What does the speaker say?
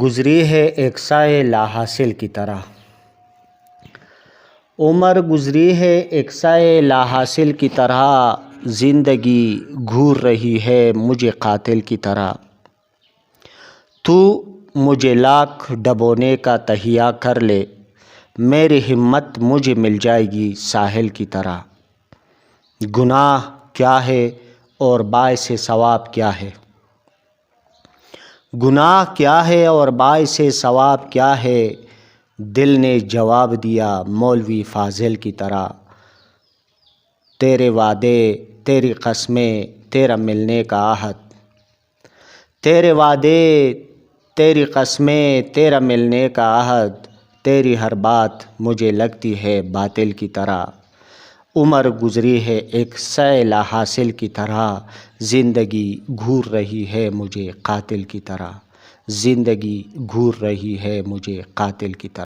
گزری ہے ایک سائے لا حاصل کی طرح۔ عمر گزری ہے ایک سائے لا حاصل کی طرح، زندگی گھور رہی ہے مجھے قاتل کی طرح۔ تو مجھے لاکھ ڈبونے کا تہیہ کر لے، میری ہمت مجھے مل جائے گی ساحل کی طرح۔ گناہ کیا ہے اور باعث ثواب کیا ہے؟ گناہ کیا ہے اور باعث ثواب کیا ہے؟ دل نے جواب دیا مولوی فاضل کی طرح۔ تیرے وعدے تیری قسمیں تیرا ملنے کا عہد، تیرے وعدے تیری قسمیں تیرا ملنے کا عہد، تیری ہر بات مجھے لگتی ہے باطل کی طرح۔ عمر گزری ہے ایک سائے لا حاصل کی طرح، زندگی گھور رہی ہے مجھے قاتل کی طرح۔ زندگی گھور رہی ہے مجھے قاتل کی طرح۔